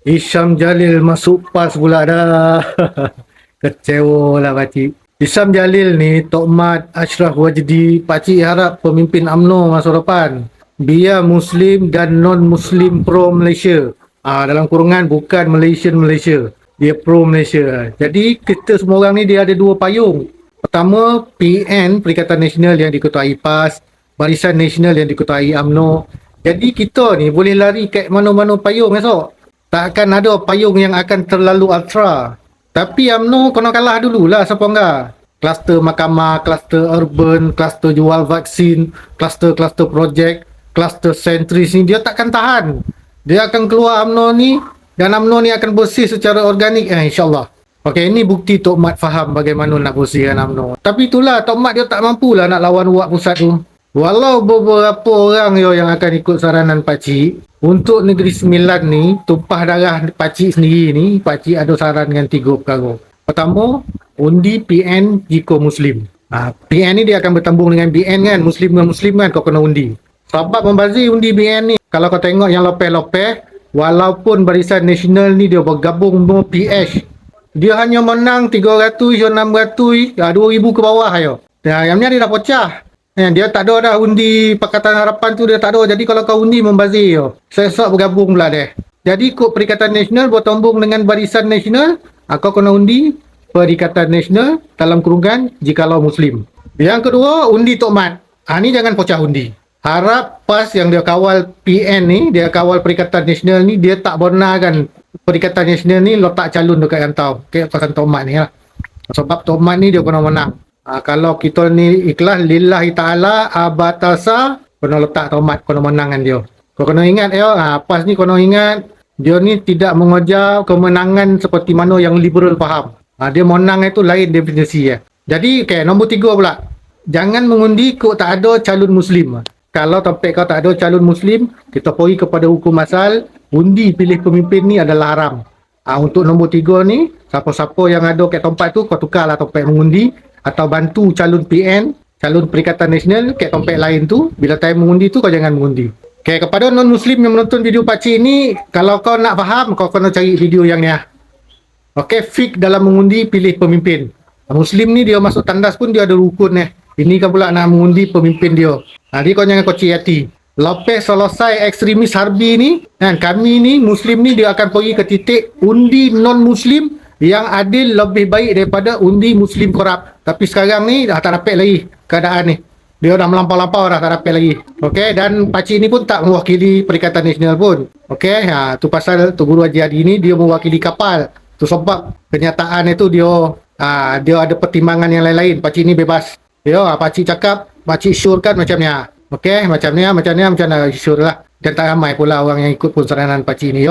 Hisham Jalil masuk PAS pula dah. Kecewa lah pakcik. Hisham Jalil ni Tok Mat Ashraf Wajdi, pakcik harap pemimpin UMNO masa depan. Biar Muslim dan non-Muslim pro Malaysia. Dalam kurungan bukan Malaysia. Dia pro Malaysia. Jadi kita semua orang ni dia ada dua payung. Pertama, PN, Perikatan Nasional yang diketuai PAS, Barisan Nasional yang diketuai UMNO. Jadi kita ni boleh lari kat mana-mana payung esok. Tak akan ada payung yang akan terlalu ultra. Tapi UMNO kena kalah dululah siapa enggak. Kluster mahkamah, kluster urban, kluster jual vaksin, kluster projek, kluster sentris ni dia takkan tahan. Dia akan keluar UMNO ni dan UMNO ni akan bersih secara organik insyaAllah. Okey, ini bukti Tok Mat faham bagaimana nak bersihkan UMNO. Tapi itulah Tok Mat dia tak mampulah nak lawan Wak Pusat tu. Walau beberapa orang yang akan ikut saranan pakcik untuk Negeri Sembilan ni, tumpah darah pakcik sendiri ni, pakcik ada saran dengan 3 perkara. Pertama, undi PN jika Muslim. PN ni dia akan bertambung dengan BN kan, Muslim dengan Muslim kan, kau kena undi. Sebab membazir undi BN ni, kalau kau tengok yang lopeh-lopeh, walaupun Barisan Nasional ni dia bergabung dengan PH, dia hanya menang 300, 600, 2,000 ke bawah ayo. Yang ni dia dah pecah. Dia tak ada dah undi Pakatan Harapan tu, dia tak ada. Jadi kalau kau undi membazir yo. Sesok bergabung pula deh. Jadi kod Perikatan Nasional bertambung dengan Barisan Nasional, kau kena undi Perikatan Nasional dalam kurungan jikalau Muslim. Yang kedua, undi Tok Mat. Ni jangan pecah undi. Harap PAS yang dia kawal PN ni, dia kawal Perikatan Nasional ni, dia tak benarkan Perikatan Nasional ni letak calon dekat rantau. Kayak pasal Tok Mat ni lah. Sebab Tok Mat ni dia kena menang. Kalau kita ni ikhlas lillahi ta'ala abatasa, kena letak Tok Mat, kena menangan dia. Kau kena ingat PAS ni kena ingat, dia ni tidak mengejar kemenangan seperti mana yang liberal faham. Dia menang itu lain definisi ya. Jadi nombor 3 pula. Jangan mengundi kok tak ada calon Muslim. Kalau tempat kau tak ada calon Muslim, kita pergi kepada hukum asal, undi pilih pemimpin ni adalah haram. Untuk nombor 3 ni, siapa-siapa yang ada kat tempat tu, kau tukarlah tempat mengundi atau bantu calon PN, calon Perikatan Nasional kat tempat lain tu. Bila time mengundi tu, kau jangan mengundi. Okay, kepada non-Muslim yang menonton video pakcik ni, kalau kau nak faham, kau kena cari video yang ni. Okay, fik dalam mengundi pilih pemimpin. Muslim ni dia masuk tandas pun dia ada rukun Ini kan pula nak mengundi pemimpin dia. Jadi kau jangan kecil hati. Lepas selesai ekstremis harbi ni, kami ni Muslim ni dia akan pergi ke titik undi non-Muslim yang adil lebih baik daripada undi Muslim korup. Tapi sekarang ni dah tak dapat lagi keadaan ni. Dia dah melampau-lampau dah tak dapat lagi. Okey, dan pakcik ni pun tak mewakili Perikatan Nasional pun. Okey, tu pasal tu Guru Haji Hadi ni dia mewakili kapal. Tu sebab kenyataan itu dia ada pertimbangan yang lain-lain. Pakcik ni bebas. Pakcik cakap, pakcik syorkan macam ni. Okey, macam ni, macam mana sure lah. Dan tak ramai pula orang yang ikut pun saranan pakcik ni